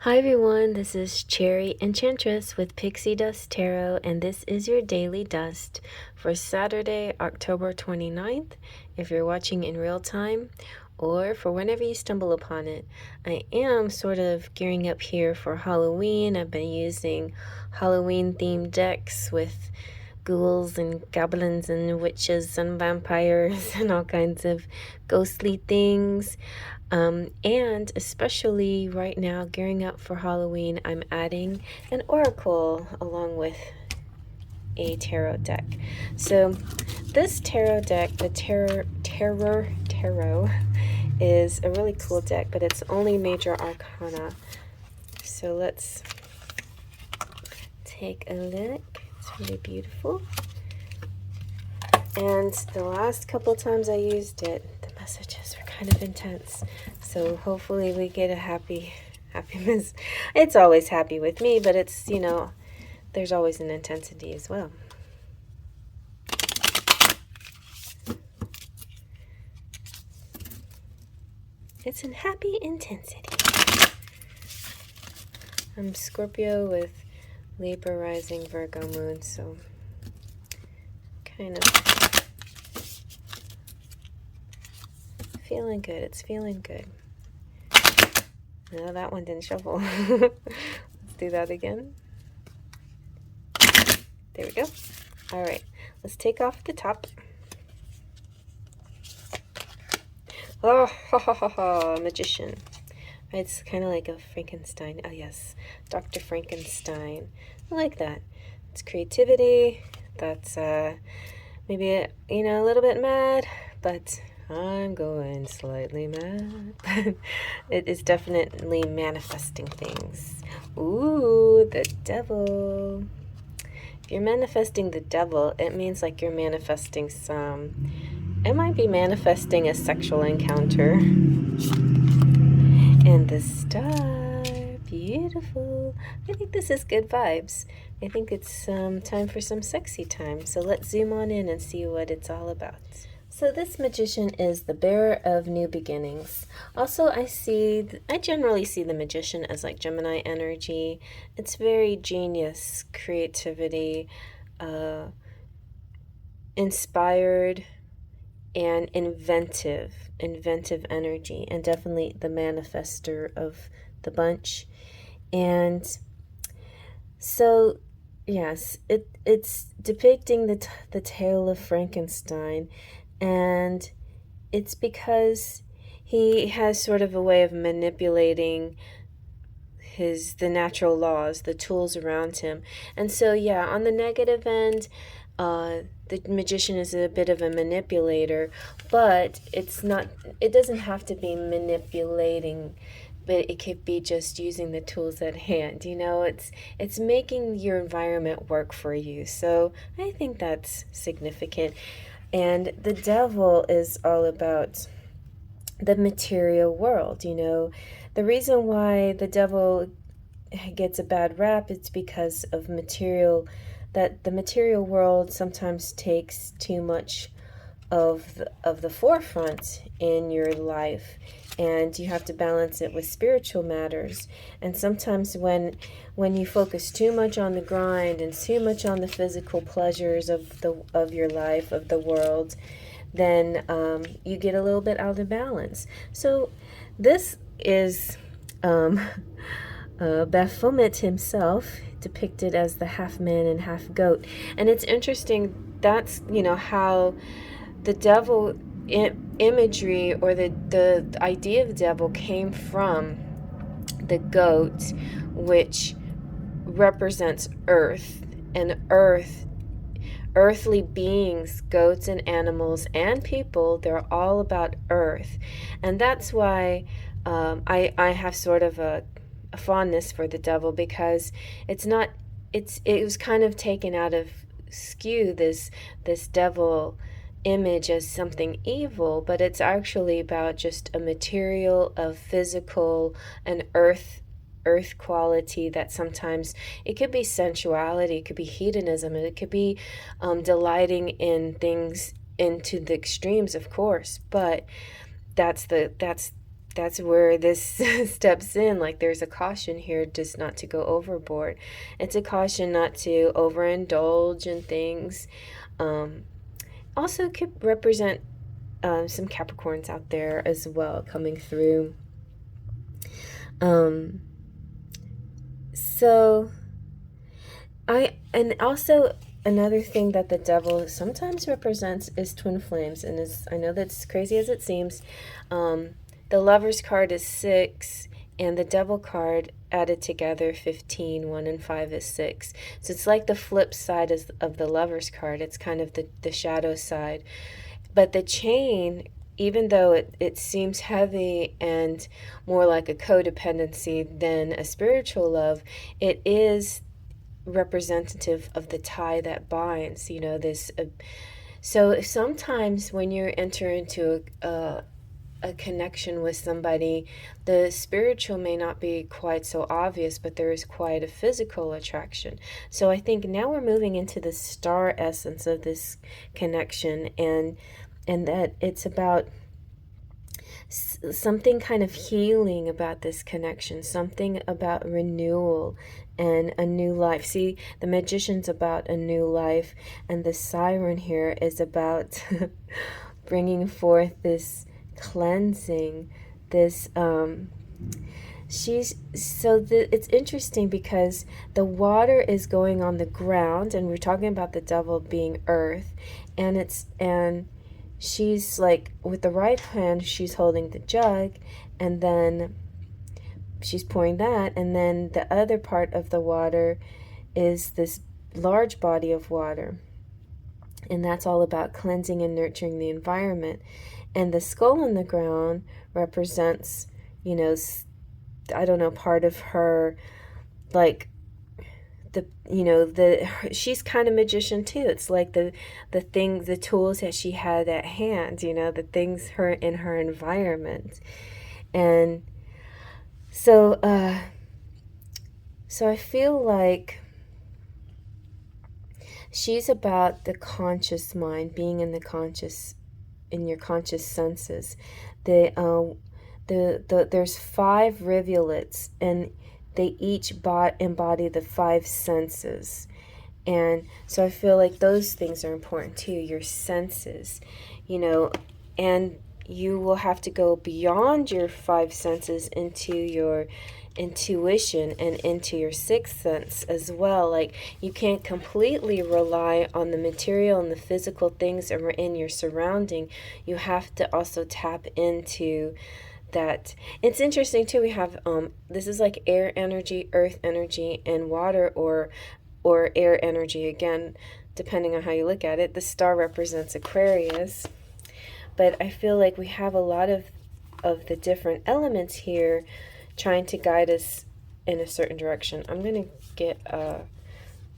Hi everyone, this is Cherry Enchantress with Pixie Dust Tarot, and this is your daily dust for Saturday, October 29th, if you're watching in real time, or for whenever you stumble upon it. I am sort of gearing up here for Halloween. I've been using Halloween themed decks with ghouls and goblins and witches and vampires and all kinds of ghostly things. And especially right now, gearing up for Halloween, I'm adding an oracle along with a tarot deck. So this tarot deck, the Terror Tarot, is a really cool deck, but it's only major arcana. So let's take a look. It's really beautiful. And the last couple times I used it, the messages were kind of intense. So hopefully we get a happiness. It's always happy with me, but it's, there's always an intensity as well. It's a happy intensity. I'm Scorpio with Libra rising, Virgo moon, so kind of feeling good. It's feeling good. No, that one didn't shuffle. Let's do that again. There we go. All right, let's take off the top. Oh, ha ha ha ha, magician. It's kind of like a Frankenstein. Oh yes, Dr. Frankenstein. I like that. It's creativity. That's maybe a little bit mad, but I'm going slightly mad. It is definitely manifesting things. Ooh, the devil. If you're manifesting the devil, it means like you're manifesting it might be manifesting a sexual encounter. And the star, beautiful. I think this is good vibes. I think it's time for some sexy time. So let's zoom on in and see what it's all about. So this magician is the bearer of new beginnings. Also, I generally see the magician as like Gemini energy. It's very genius, creativity, inspired, and inventive energy, and definitely the manifester of the bunch. And so yes, it's depicting the tale of Frankenstein, and it's because he has sort of a way of manipulating the natural laws, the tools around him. And so yeah, on the negative end, the magician is a bit of a manipulator, but it doesn't have to be manipulating, but it could be just using the tools at hand. It's making your environment work for you. So I think that's significant. And the devil is all about the material world. The reason why the devil gets a bad rap, it's because of that the material world sometimes takes too much of the forefront in your life, and you have to balance it with spiritual matters. And sometimes when you focus too much on the grind and too much on the physical pleasures of your life, of the world, then you get a little bit out of balance. So this is Baphomet himself, depicted as the half man and half goat. And it's interesting, that's how the devil imagery, or the idea of the devil, came from the goat, which represents earth. And earthly beings, goats and animals and people, they're all about earth. And that's why I have sort of a fondness for the devil, because it was kind of taken out of skew, this devil image, as something evil, but it's actually about just a material, of physical and earth quality, that sometimes it could be sensuality, it could be hedonism, it could be delighting in things into the extremes, of course, but that's that's where this steps in. Like, there's a caution here just not to go overboard. It's a caution not to overindulge in things. Um, Also could represent some Capricorns out there as well coming through. Um, so and also another thing that the devil sometimes represents is twin flames. And I know that's crazy as it seems. The Lover's card is 6, and the Devil card added together 15, 1 and 5 is 6. So it's like the flip side of the Lover's card. It's kind of the shadow side. But the chain, even though it seems heavy and more like a codependency than a spiritual love, it is representative of the tie that binds, this. So sometimes when you enter into a connection with somebody, the spiritual may not be quite so obvious, but there is quite a physical attraction. So I think now we're moving into the star essence of this connection, and that it's about something kind of healing about this connection, something about renewal and a new life. See, the Magician's about a new life, and the Siren here is about bringing forth this cleansing, this it's interesting because the water is going on the ground, and we're talking about the devil being earth, and she's like, with the right hand she's holding the jug, and then she's pouring that, and then the other part of the water is this large body of water, and that's all about cleansing and nurturing the environment. And the skull on the ground represents, I don't know, part of her, like, she's kind of magician too. It's like the tools that she had at hand, the things in her environment. And so I feel like she's about the conscious mind, being in your conscious senses. There's 5 rivulets, and they each embody the 5 senses. And so I feel like those things are important too, your senses, and you will have to go beyond your 5 senses into your intuition and into your 6th sense as well. Like, you can't completely rely on the material and the physical things that are in your surrounding. You have to also tap into that. It's interesting too, we have this is like air energy, earth energy, and water or air energy, again, depending on how you look at it. The star represents Aquarius, but I feel like we have a lot of the different elements here trying to guide us in a certain direction. I'm going to get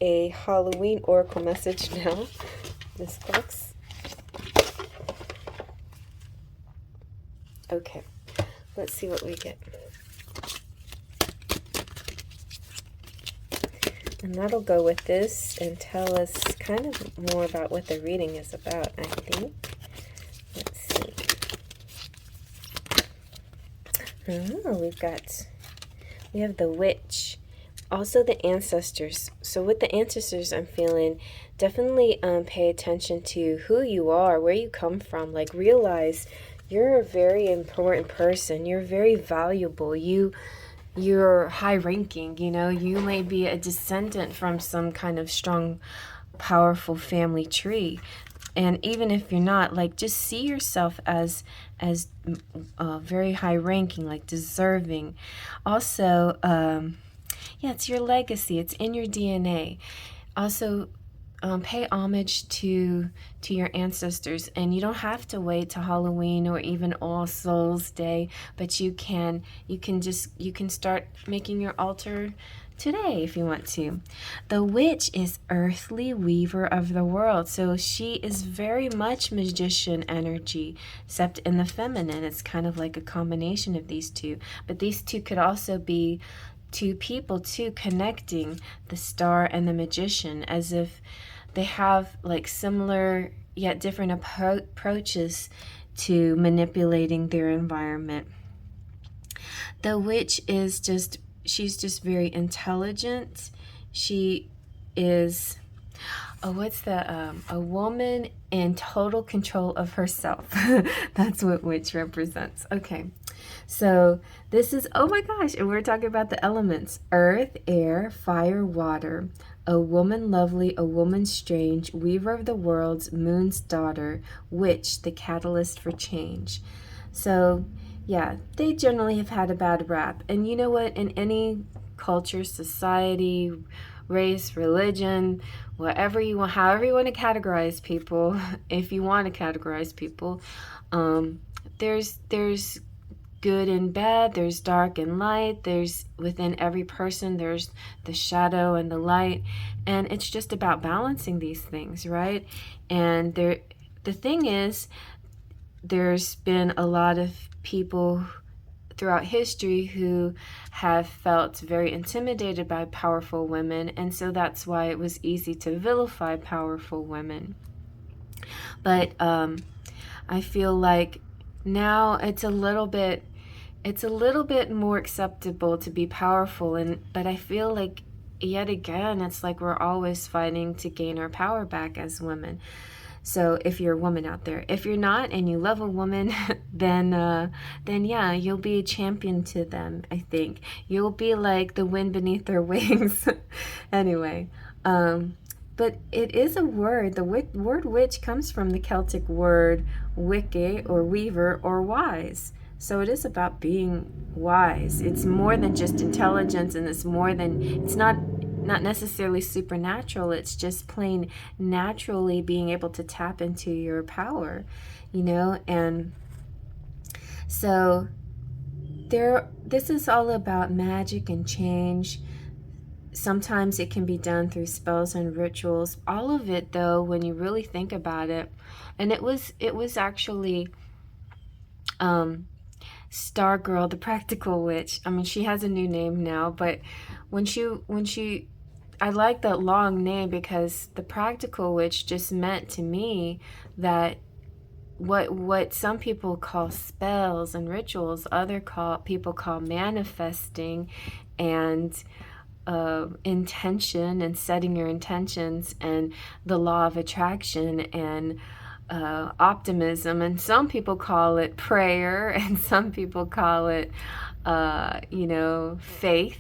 a Halloween oracle message now. This box. Okay, let's see what we get. And that'll go with this and tell us kind of more about what the reading is about, I think. Let's see. Oh, we have the witch. Also the ancestors. So with the ancestors, I'm feeling definitely pay attention to who you are, where you come from. Like, realize you're a very important person. You're very valuable. You're high ranking, you may be a descendant from some kind of strong, powerful family tree. And even if you're not, like, just see yourself as very high ranking, like deserving. Also, it's your legacy. It's in your DNA. Also, pay homage to your ancestors, and you don't have to wait till Halloween or even All Souls Day, but you can start making your altar today if you want to. The witch is earthly weaver of the world, so she is very much magician energy, except in the feminine. It's kind of like a combination of these two, but these two could also be two people too, connecting the star and the magician, as if they have like similar yet different approaches to manipulating their environment. The witch is just, she's just very intelligent. She is, oh, what's the, a woman in total control of herself. That's what witch represents. Okay. So this is, oh my gosh, and we're talking about the elements: earth, air, fire, water. A woman lovely, a woman strange, weaver of the worlds, moon's daughter, witch, the catalyst for change. So yeah, they generally have had a bad rap. And you know what? In any culture, society, race, religion, whatever you want, however you want to categorize people, if you want to categorize people, there's good and bad, there's dark and light, there's within every person, there's the shadow and the light, and it's just about balancing these things, right? And the thing is, there's been a lot of people throughout history who have felt very intimidated by powerful women, and so that's why it was easy to vilify powerful women. But I feel like now it's a little bit more acceptable to be powerful, but I feel like yet again it's like we're always fighting to gain our power back as women. So if you're a woman out there, if you're not and you love a woman, then yeah, you'll be a champion to them. I think you'll be like the wind beneath their wings. Anyway, but it is a word. The word witch comes from the Celtic word wicke, or weaver, or wise. So it is about being wise. It's more than just intelligence, and it's not necessarily supernatural. It's just plain naturally being able to tap into your power, and so this is all about magic and change. Sometimes it can be done through spells and rituals. All of it, though, when you really think about it, and it was actually Stargirl, the practical witch. I mean, she has a new name now, but when she I like that long name, because the practical witch just meant to me that what some people call spells and rituals, people call manifesting and intention and setting your intentions and the law of attraction and optimism, and some people call it prayer, and some people call it faith,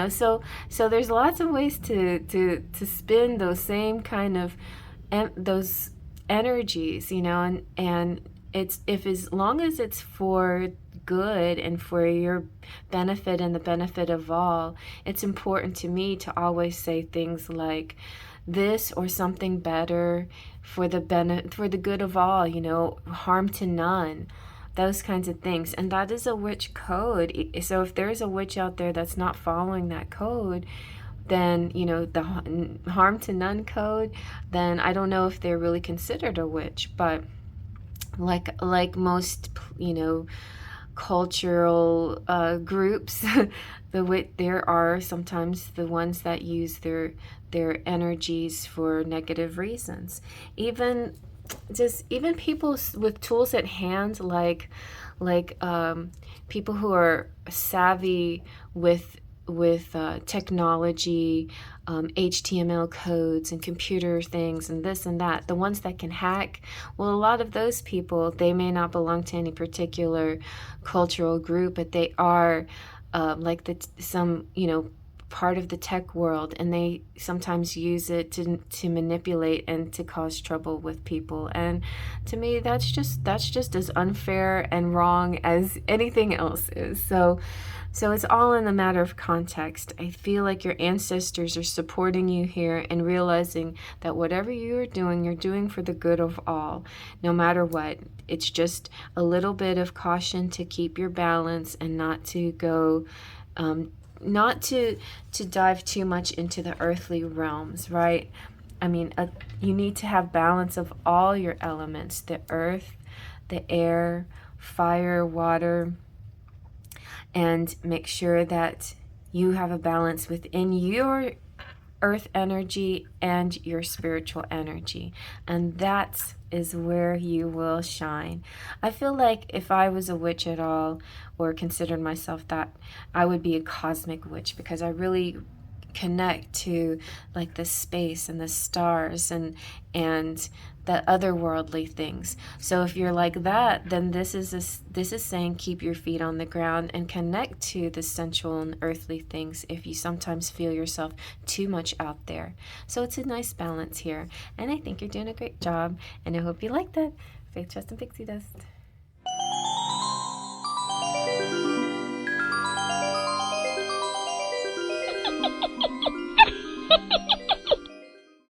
so there's lots of ways to spin those same kind of those energies, and it's, if as long as it's for good and for your benefit and the benefit of all, it's important to me to always say things like this or something better for the good of all, harm to none, those kinds of things. And that is a witch code. So if there's a witch out there that's not following that code, then the harm to none code, then I don't know if they're really considered a witch. But like most cultural groups, there are sometimes the ones that use their energies for negative reasons. Even people with tools at hand, like people who are savvy with technology, HTML codes and computer things and this and that, the ones that can hack. Well, a lot of those people, they may not belong to any particular cultural group, but they are some part of the tech world, and they sometimes use it to manipulate and to cause trouble with people. And to me, that's just as unfair and wrong as anything else is. So it's all in the matter of context. I feel like your ancestors are supporting you here and realizing that whatever you're doing for the good of all, no matter what. It's just a little bit of caution to keep your balance and not to go not to dive too much into the earthly realms, right? I mean, you need to have balance of all your elements: the earth, the air, fire, water, and make sure that you have a balance within your earth energy and your spiritual energy. And that is where you will shine. I feel like if I was a witch at all, or considered myself that, I would be a cosmic witch, because I really connect to like the space and the stars and the otherworldly things. So if you're like that, then this is saying keep your feet on the ground and connect to the sensual and earthly things if you sometimes feel yourself too much out there. So it's a nice balance here, and I think you're doing a great job, and I hope you like that. Faith, Trust, and Pixie Dust.